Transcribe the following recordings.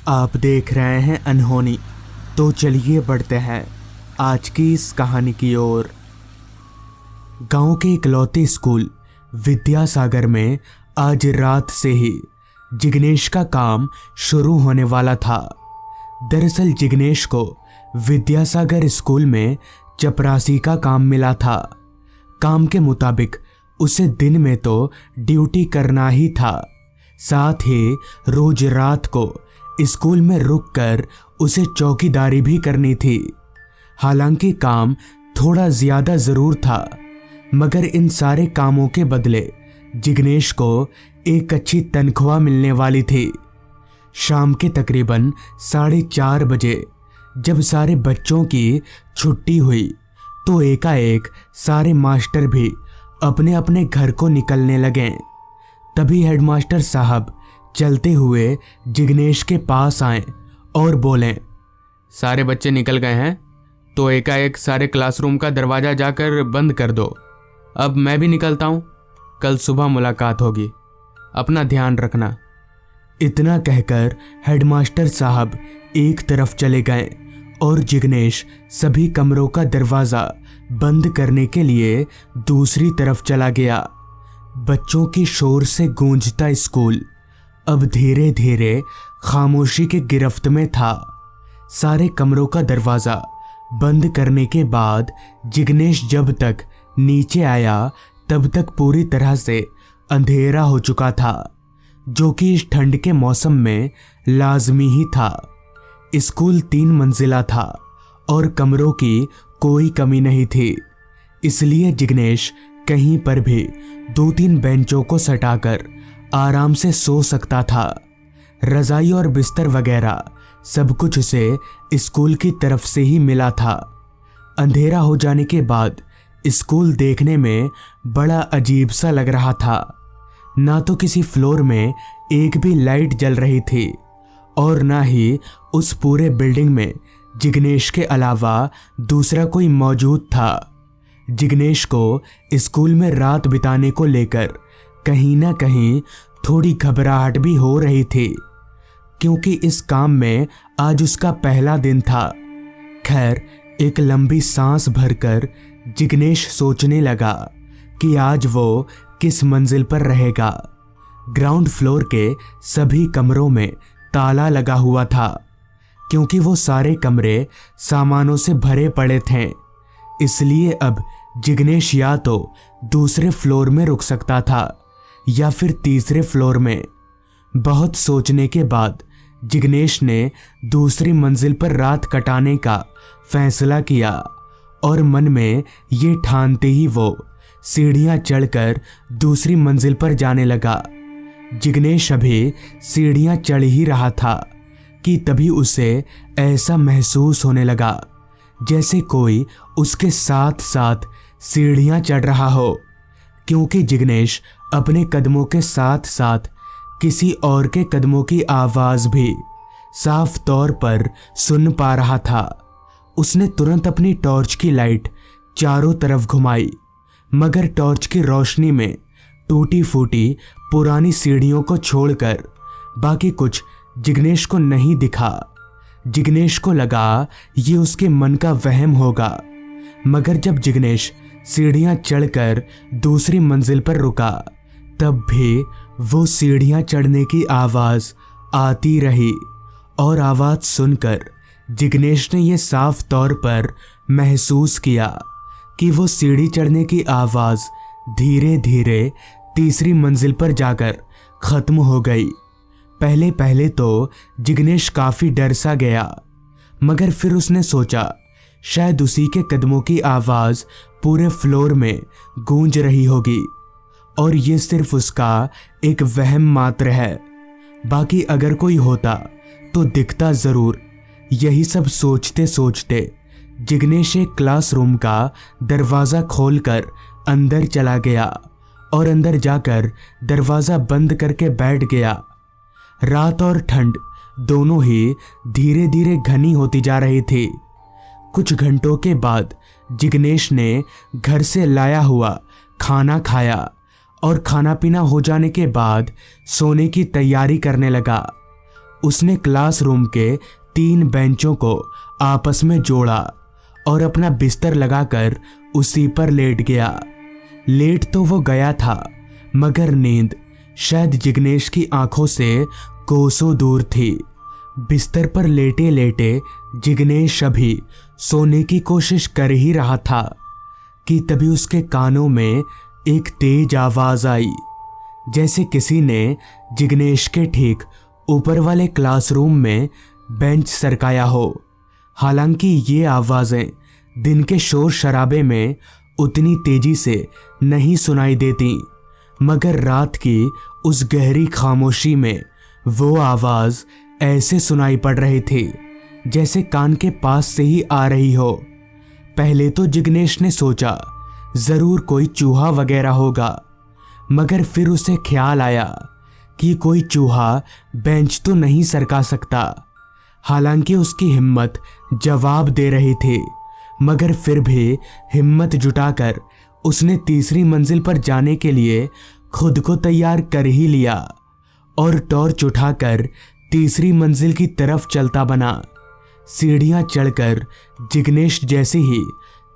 आप देख रहे हैं अनहोनी। तो चलिए बढ़ते हैं आज की इस कहानी की ओर। गांव के इकलौते स्कूल विद्यासागर में आज रात से ही जिग्नेश का काम शुरू होने वाला था। दरअसल जिग्नेश को विद्यासागर स्कूल में चपरासी का काम मिला था। काम के मुताबिक उसे दिन में तो ड्यूटी करना ही था, साथ ही रोज रात को स्कूल में रुककर उसे चौकीदारी भी करनी थी। हालांकि काम थोड़ा ज्यादा जरूर था, मगर इन सारे कामों के बदले जिग्नेश को एक अच्छी तनख्वाह मिलने वाली थी। शाम के तकरीबन 4:30 बजे जब सारे बच्चों की छुट्टी हुई तो एकाएक सारे मास्टर भी अपने अपने घर को निकलने लगे। तभी हेडमास्टर साहब चलते हुए जिग्नेश के पास आए और बोले, सारे बच्चे निकल गए हैं तो एकाएक सारे क्लासरूम का दरवाज़ा जाकर बंद कर दो। अब मैं भी निकलता हूँ, कल सुबह मुलाकात होगी, अपना ध्यान रखना। इतना कहकर हेडमास्टर साहब एक तरफ चले गए और जिग्नेश सभी कमरों का दरवाज़ा बंद करने के लिए दूसरी तरफ चला गया। बच्चों की शोर से गूंजता स्कूल अब धीरे धीरे खामोशी के गिरफ्त में था। सारे कमरों का दरवाज़ा बंद करने के बाद जिग्नेश जब तक नीचे आया तब तक पूरी तरह से अंधेरा हो चुका था, जो कि इस ठंड के मौसम में लाजमी ही था। स्कूल 3 मंजिला था और कमरों की कोई कमी नहीं थी, इसलिए जिग्नेश कहीं पर भी 2-3 बेंचों को सटाकर आराम से सो सकता था। रजाई और बिस्तर वगैरह सब कुछ उसे स्कूल की तरफ से ही मिला था। अंधेरा हो जाने के बाद स्कूल देखने में बड़ा अजीब सा लग रहा था। ना तो किसी फ्लोर में एक भी लाइट जल रही थी और ना ही उस पूरे बिल्डिंग में जिग्नेश के अलावा दूसरा कोई मौजूद था। जिग्नेश को स्कूल में रात बिताने को लेकर कहीं ना कहीं थोड़ी घबराहट भी हो रही थी, क्योंकि इस काम में आज उसका पहला दिन था। खैर, एक लंबी सांस भरकर जिग्नेश सोचने लगा कि आज वो किस मंजिल पर रहेगा। ग्राउंड फ्लोर के सभी कमरों में ताला लगा हुआ था, क्योंकि वो सारे कमरे सामानों से भरे पड़े थे। इसलिए अब जिग्नेश या तो दूसरे फ्लोर में रुक सकता था या फिर तीसरे फ्लोर में। बहुत सोचने के बाद जिग्नेश ने दूसरी मंजिल पर रात कटाने का फैसला किया और मन में ये ठानते ही वो सीढ़ियां चढ़कर दूसरी मंजिल पर जाने लगा। जिग्नेश अभी सीढ़ियां चढ़ ही रहा था कि तभी उसे ऐसा महसूस होने लगा जैसे कोई उसके साथ साथ सीढ़ियां चढ़ रहा हो, क्योंकि जिग्नेश अपने कदमों के साथ साथ किसी और के कदमों की आवाज भी साफ तौर पर सुन पा रहा था। उसने तुरंत अपनी टॉर्च की लाइट चारों तरफ घुमाई, मगर टॉर्च की रोशनी में टूटी फूटी पुरानी सीढ़ियों को छोड़कर बाकी कुछ जिग्नेश को नहीं दिखा। जिग्नेश को लगा ये उसके मन का वहम होगा, मगर जब जिग्नेश सीढ़ियां चढ़कर दूसरी मंजिल पर रुका तब भी वो सीढ़ियां चढ़ने की आवाज आती रही और आवाज सुनकर जिग्नेश ने यह साफ तौर पर महसूस किया कि वो सीढ़ी चढ़ने की आवाज धीरे धीरे तीसरी मंजिल पर जाकर खत्म हो गई। पहले पहले तो जिग्नेश काफी डर सा गया, मगर फिर उसने सोचा शायद उसी के कदमों की आवाज पूरे फ्लोर में गूंज रही होगी और ये सिर्फ उसका एक वहम मात्र है, बाकी अगर कोई होता तो दिखता जरूर। यही सब सोचते सोचते जिग्नेश एक क्लासरूम का दरवाज़ा खोलकर अंदर चला गया और अंदर जाकर दरवाज़ा बंद करके बैठ गया। रात और ठंड दोनों ही धीरे धीरे घनी होती जा रही थी। कुछ घंटों के बाद जिग्नेश ने घर से लाया हुआ खाना खाया और खाना पीना हो जाने के बाद सोने की तैयारी करने लगा। उसने क्लासरूम के 3 बेंचों को आपस में जोड़ा और अपना बिस्तर लगाकर उसी पर लेट गया। लेट तो वो गया था, मगर नींद शायद जिग्नेश की आंखों से कोसों दूर थी। बिस्तर पर लेटे लेटे जिग्नेश अभी सोने की कोशिश कर ही रहा था कि तभी उसके कानों में एक तेज आवाज आई, जैसे किसी ने जिग्नेश के ठीक ऊपर वाले क्लासरूम में बेंच सरकाया हो। हालांकि ये आवाजें दिन के शोर शराबे में उतनी तेजी से नहीं सुनाई देती, मगर रात की उस गहरी खामोशी में वो आवाज ऐसे सुनाई पड़ रही थी जैसे कान के पास से ही आ रही हो। पहले तो जिग्नेश ने सोचा जरूर कोई चूहा वगैरह होगा, मगर फिर उसे ख्याल आया कि कोई चूहा बेंच तो नहीं सरका सकता। हालांकि उसकी हिम्मत जवाब दे रही थी, मगर फिर भी हिम्मत जुटाकर उसने तीसरी मंजिल पर जाने के लिए खुद को तैयार कर ही लिया और टॉर्च उठाकर तीसरी मंजिल की तरफ चलता बना। सीढ़ियां चढ़कर जिग्नेश जैसे ही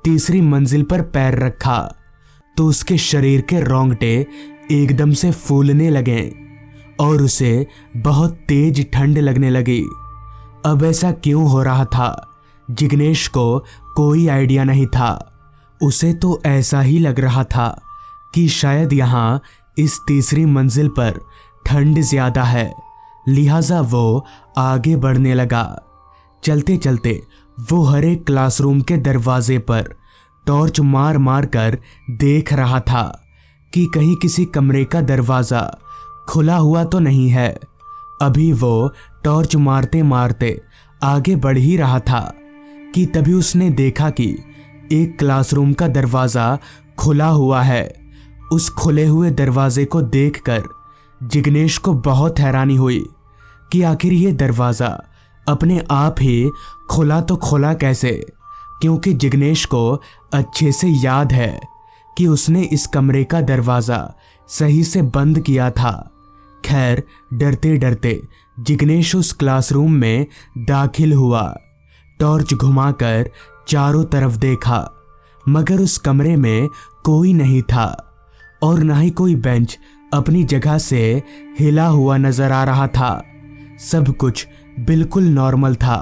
तीसरी मंजिल पर पैर रखा तो उसके शरीर के रोंगटे एकदम से फूलने लगे और उसे बहुत तेज ठंड लगने लगी। अब ऐसा क्यों हो रहा था, जिग्नेश को कोई आइडिया नहीं था। उसे तो ऐसा ही लग रहा था कि शायद यहाँ इस तीसरी मंजिल पर ठंड ज्यादा है, लिहाजा वो आगे बढ़ने लगा। चलते चलते वो हर एक क्लासरूम के दरवाजे पर टॉर्च मार मार कर देख रहा था कि कहीं किसी कमरे का दरवाजा खुला हुआ तो नहीं है। अभी वो टॉर्च मारते मारते आगे बढ़ ही रहा था कि तभी उसने देखा कि एक क्लासरूम का दरवाजा खुला हुआ है। उस खुले हुए दरवाजे को देखकर जिग्नेश को बहुत हैरानी हुई कि आखिर ये दरवाजा अपने आप ही खुला तो खुला कैसे, क्योंकि जिग्नेश को अच्छे से याद है कि उसने इस कमरे का दरवाजा सही से बंद किया था। खैर, डरते डरते जिग्नेश उस क्लासरूम में दाखिल हुआ। टॉर्च घुमाकर चारों तरफ देखा, मगर उस कमरे में कोई नहीं था और ना ही कोई बेंच अपनी जगह से हिला हुआ नजर आ रहा था। सब कुछ बिल्कुल नॉर्मल था।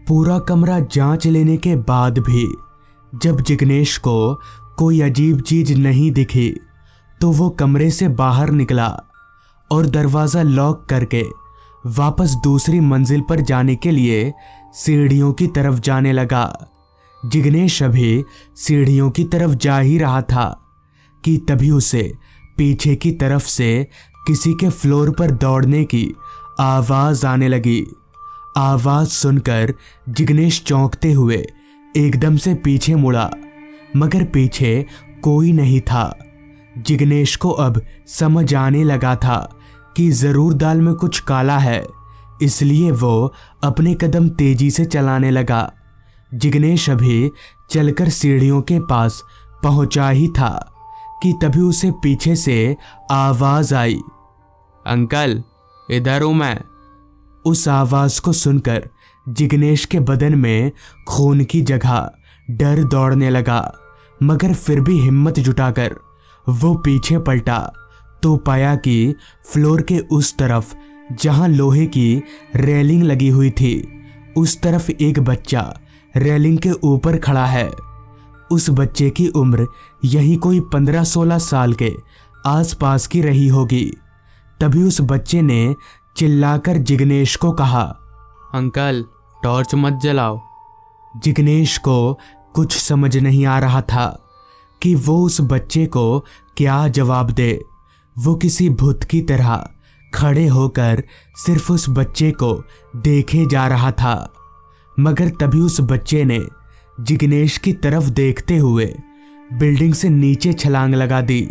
पूरा कमरा जांच लेने के बाद भी जब जिग्नेश को कोई अजीब चीज नहीं दिखी तो वो कमरे से बाहर निकला और दरवाजा लॉक करके वापस दूसरी मंजिल पर जाने के लिए सीढ़ियों की तरफ जाने लगा। जिग्नेश अभी सीढ़ियों की तरफ जा ही रहा था कि तभी उसे पीछे की तरफ से किसी के फ्लोर पर दौड़ने की आवाज आने लगी। आवाज सुनकर जिग्नेश चौंकते हुए एकदम से पीछे मुड़ा, मगर पीछे कोई नहीं था। जिग्नेश को अब समझ आने लगा था कि जरूर दाल में कुछ काला है, इसलिए वो अपने कदम तेजी से चलाने लगा। जिग्नेश अभी चलकर सीढ़ियों के पास पहुंचा ही था कि तभी उसे पीछे से आवाज आई, अंकल इधर हूं मैं। उस आवाज को सुनकर जिग्नेश के बदन में खून की जगह डर दौड़ने लगा, मगर फिर भी हिम्मत जुटाकर वो पीछे पलटा तो पाया कि फ्लोर के उस तरफ जहां लोहे की रेलिंग लगी हुई थी, उस तरफ एक बच्चा रेलिंग के ऊपर खड़ा है। उस बच्चे की उम्र यही कोई 15-16 साल के आसपास की रही होगी। तभी उस बच्चे ने चिल्लाकर जिग्नेश को कहा, अंकल टॉर्च मत जलाओ। जिग्नेश को कुछ समझ नहीं आ रहा था कि वो उस बच्चे को क्या जवाब दे। वो किसी भूत की तरह खड़े होकर सिर्फ उस बच्चे को देखे जा रहा था, मगर तभी उस बच्चे ने जिग्नेश की तरफ देखते हुए बिल्डिंग से नीचे छलांग लगा दी।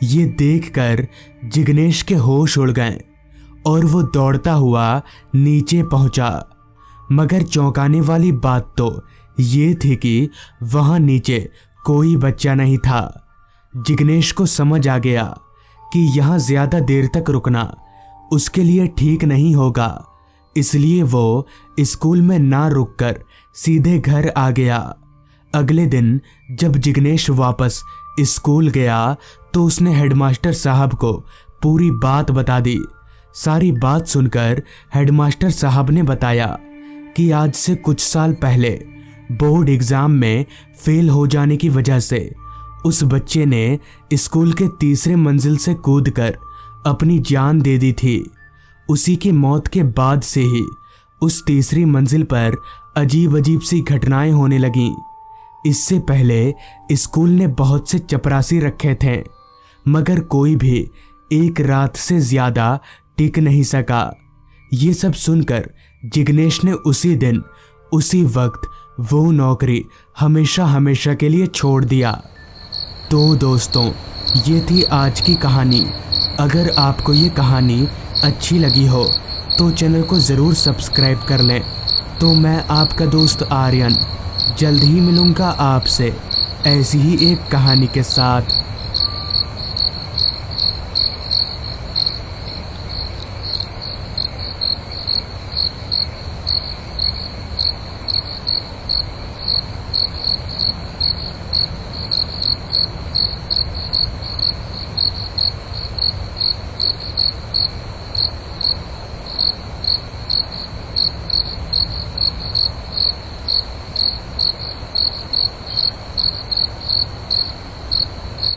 ये देखकर जिग्नेश के होश उड़ गए और वो दौड़ता हुआ नीचे पहुंचा, मगर चौंकाने वाली बात तो ये थी कि वहां नीचे कोई बच्चा नहीं था। जिग्नेश को समझ आ गया कि यहाँ ज्यादा देर तक रुकना उसके लिए ठीक नहीं होगा, इसलिए वो स्कूल में ना रुककर सीधे घर आ गया। अगले दिन जब जिग्नेश वापस स्कूल गया तो उसने हेडमास्टर साहब को पूरी बात बता दी। सारी बात सुनकर हेडमास्टर साहब ने बताया कि आज से कुछ साल पहले बोर्ड एग्जाम में फेल हो जाने की वजह से उस बच्चे ने स्कूल के तीसरे मंजिल से कूदकर अपनी जान दे दी थी। उसी की मौत के बाद से ही उस तीसरी मंजिल पर अजीब अजीब सी घटनाएं होने लगीं। इससे पहले स्कूल ने बहुत से चपरासी रखे थे, मगर कोई भी एक रात से ज्यादा टिक नहीं सका। ये सब सुनकर जिग्नेश ने उसी दिन उसी वक्त वो नौकरी हमेशा हमेशा के लिए छोड़ दिया। तो दोस्तों, ये थी आज की कहानी। अगर आपको ये कहानी अच्छी लगी हो तो चैनल को ज़रूर सब्सक्राइब कर लें। तो मैं आपका दोस्त आर्यन जल्द ही मिलूँगा आपसे ऐसी ही एक कहानी के साथ।